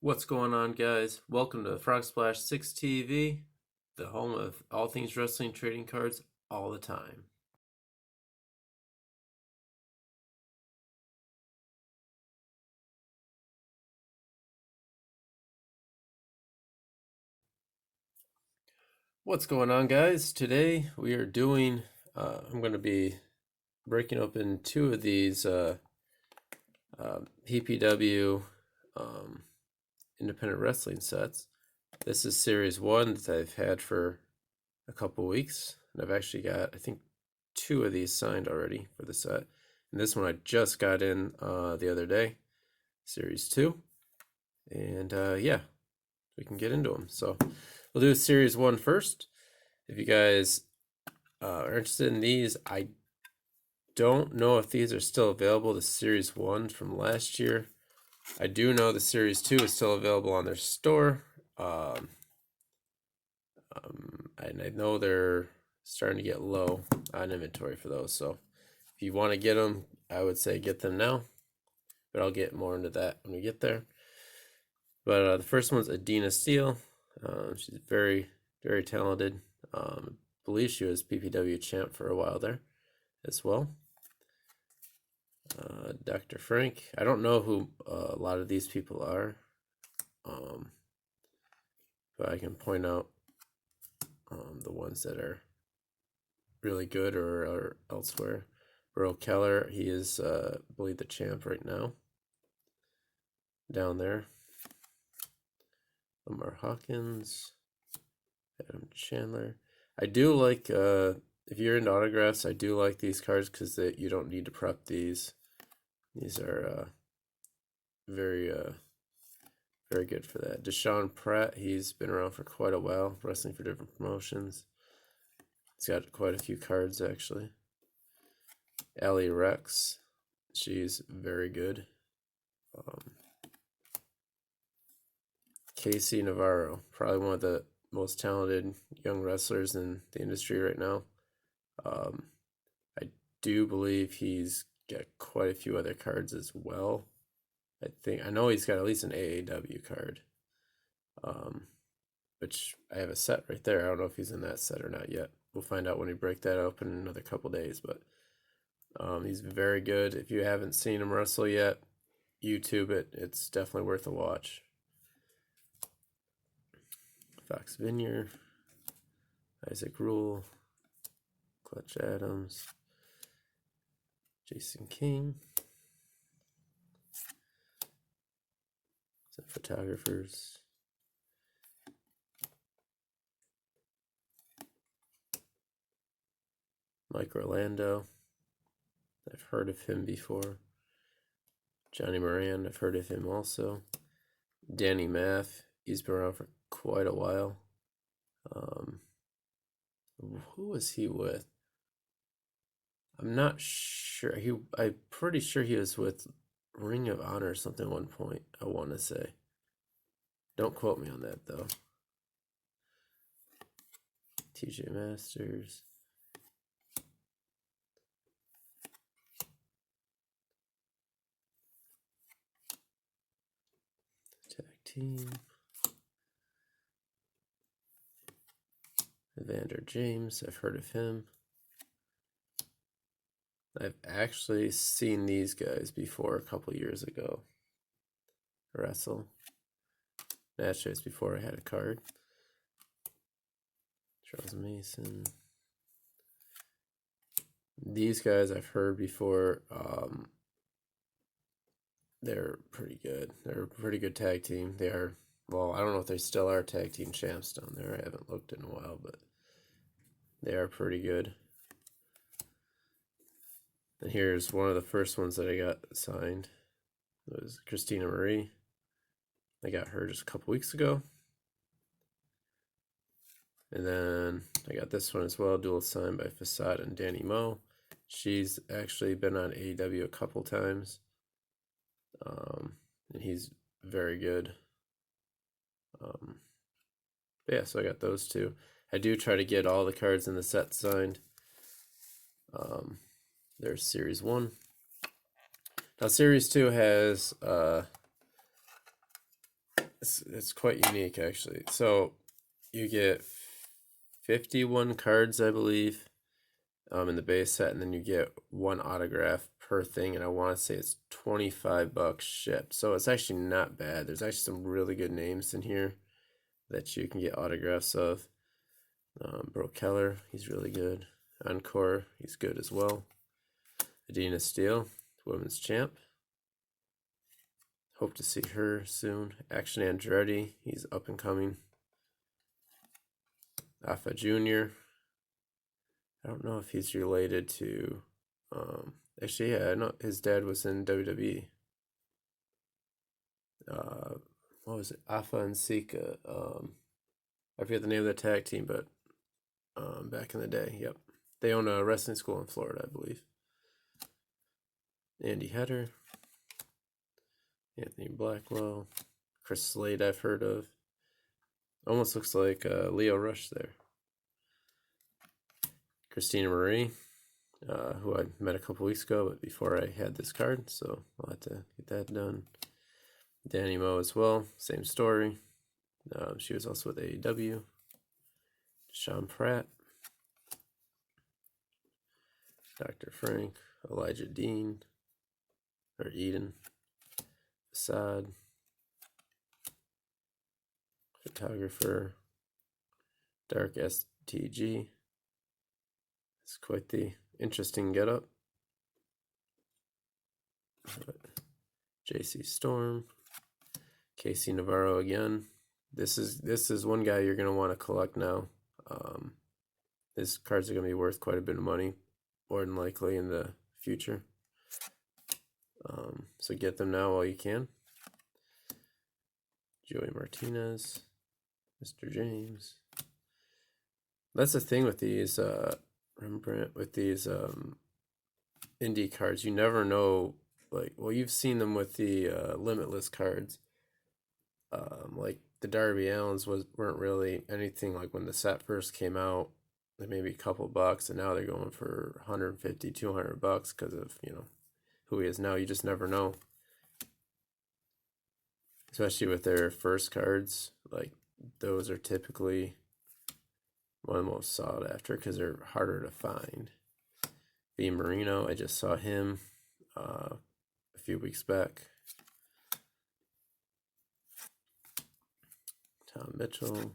What's going on, guys? Welcome to Frog Splash 6 TV, the home of all things wrestling trading cards all the time. What's going on, guys? Today we are doing, I'm going to be breaking open two of these PPW independent wrestling sets. This is Series 1 that I've had for a couple weeks, and I've actually got, I think, two of these signed already for the set. And this one I just got in the other day, Series 2. And yeah, we can get into them. So we'll do Series 1 first. If you guys are interested in these, I don't know if these are still available, the Series 1 from last year. I do know the Series 2 is still available on their store. And I know they're starting to get low on inventory for those. So if you want to get them, I would say get them now. But I'll get more into that when we get there. But the first one's Adina Seal. She's very, very talented. I believe she was PPW champ for a while there as well. Dr. Frank. I don't know who a lot of these people are. But I can point out the ones that are really good or are elsewhere. Burl Keller, he is, I believe, the champ right now. Down there. Lamar Hawkins. Adam Chandler. I do like, if you're into autographs, I do like these cards because you don't need to prep these. These are very, very good for that. Deshaun Pratt, he's been around for quite a while, wrestling for different promotions. He's got quite a few cards, actually. Allie Rex, she's very good. Casey Navarro, probably one of the most talented young wrestlers in the industry right now. I do believe he's got quite a few other cards as well. I know he's got at least an AAW card, which I have a set right there. I don't know if he's in that set or not yet. We'll find out when we break that open in another couple days, but he's very good. If you haven't seen him wrestle yet, YouTube it. It's definitely worth a watch. Fox Vineyard, Isaac Rule, Clutch Adams, Jason King. Some photographers. Mike Orlando. I've heard of him before. Johnny Moran, I've heard of him also. Danny Math, he's been around for quite a while. Who was he with? I'm not sure. I'm pretty sure he was with Ring of Honor or something at one point, I want to say. Don't quote me on that, though. TJ Masters. Tag team. Evander James, I've heard of him. I've actually seen these guys before a couple years ago wrestle. Actually, it's before I had a card. Charles Mason. These guys I've heard before. They're pretty good. They're a pretty good tag team. They are, well, I don't know if they still are tag team champs down there. I haven't looked in a while, but they are pretty good. And here's one of the first ones that I got signed. It was Christina Marie. I got her just a couple weeks ago. And then I got this one as well, dual signed by Facade and Danny Moe. She's actually been on AEW a couple times. And he's very good. Yeah, so I got those two. I do try to get all the cards in the set signed. There's Series 1. Now, Series 2 has it's quite unique actually. So you get 51 cards, I believe, in the base set, and then you get one autograph per thing, and I want to say it's $25 shipped. So it's actually not bad. There's actually some really good names in here that you can get autographs of. Bro Keller, he's really good. Encore, he's good as well. Adina Seal, women's champ. Hope to see her soon. Action Andretti, he's up and coming. Alpha Jr. I don't know if he's related to. Actually, yeah, I know his dad was in WWE. What was it? Alpha and Sika. I forget the name of the tag team, but back in the day, yep. They own a wrestling school in Florida, I believe. Andy Header. Anthony Blackwell. Chris Slade, I've heard of. Almost looks like Leo Rush there. Christina Marie, who I met a couple weeks ago, but before I had this card, so I'll have to get that done. Danny Moe as well, same story. She was also with AEW. Sean Pratt. Dr. Frank. Elijah Dean. Or Eden. Assad. Photographer. Dark STG. It's quite the interesting getup. JC Storm. Casey Navarro again. This is one guy you're gonna want to collect now. His cards are gonna be worth quite a bit of money, more than likely in the future. So get them now while you can. Joey Martinez, Mr. James. That's the thing with these Rembrandt, with these indie cards. You never know. Like, well, you've seen them with the limitless cards. Like the Darby Allens weren't really anything like when the set first came out. They maybe a couple bucks, and now they're going for 150, 200 bucks because of, you know, who he is now. You just never know. Especially with their first cards, like those are typically one of the most sought after because they're harder to find. V Marino, I just saw him a few weeks back. Tom Mitchell,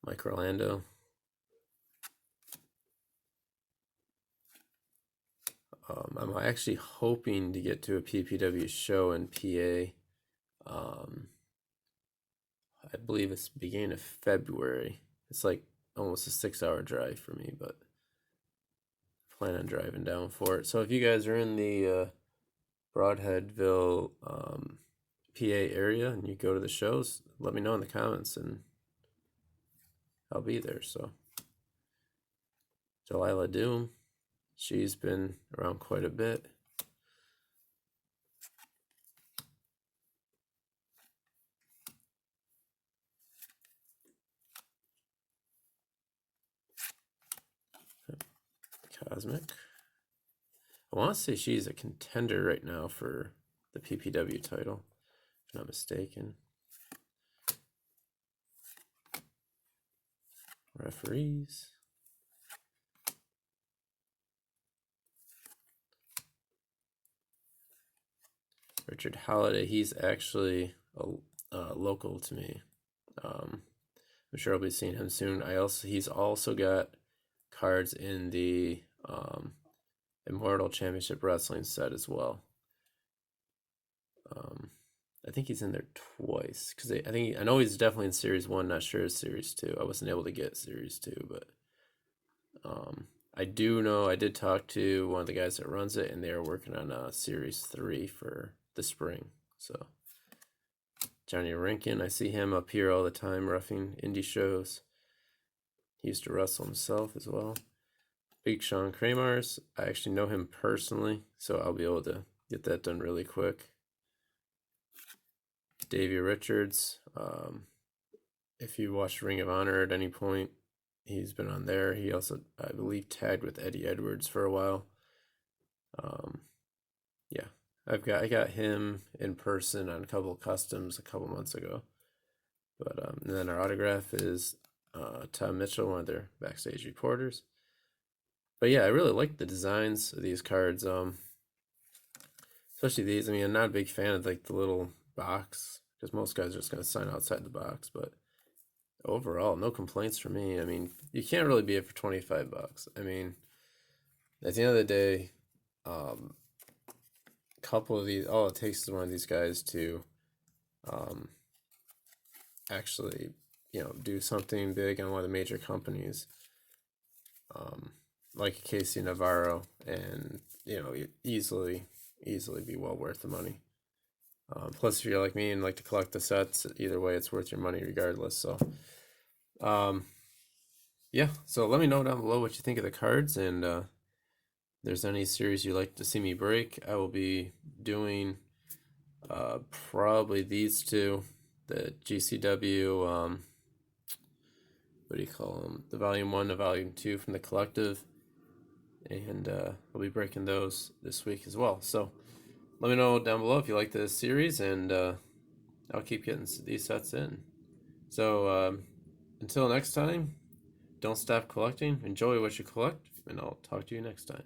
Mike Orlando. I'm actually hoping to get to a PPW show in PA. I believe it's beginning of February. It's like almost a 6-hour drive for me, but I plan on driving down for it. So if you guys are in the Broadheadville, PA area and you go to the shows, let me know in the comments and I'll be there. So Delilah Doom, she's been around quite a bit. Cosmic. I want to say she's a contender right now for the PPW title, if I'm not mistaken. Referees. Richard Holiday, he's actually local to me. I'm sure I'll be seeing him soon. He's also got cards in the Immortal Championship Wrestling set as well. I think he's in there twice because I know he's definitely in Series 1. Not sure it's Series 2. I wasn't able to get Series 2, but I do know I did talk to one of the guys that runs it, and they are working on Series 3 for the spring. So Johnny Rankin, I see him up here all the time roughing indie shows. He used to wrestle himself as well. Big Sean Kramars, I actually know him personally, so I'll be able to get that done really quick. Davey Richards, if you watched Ring of Honor at any point, he's been on there. He also, I believe, tagged with Eddie Edwards for a while. Yeah, I got him in person on a couple of customs a couple months ago. But and then our autograph is Tom Mitchell, one of their backstage reporters. But yeah, I really like the designs of these cards. Especially these. I mean, I'm not a big fan of like the little box because most guys are just gonna sign outside the box. But overall, no complaints for me. I mean, you can't really beat it for $25. I mean, at the end of the day, a couple of these, all it takes is one of these guys to actually, do something big on one of the major companies, like Casey Navarro, and easily be well worth the money. Plus, if you're like me and like to collect the sets, either way, it's worth your money regardless. So, yeah. So let me know down below what you think of the cards, and if there's any series you'd like to see me break. I will be doing probably these two, the GCW, what do you call them? The Volume 1 and Volume 2 from the Collective, and I'll be breaking those this week as well. So let me know down below if you like this series, and I'll keep getting these sets in. So until next time, don't stop collecting, enjoy what you collect, and I'll talk to you next time.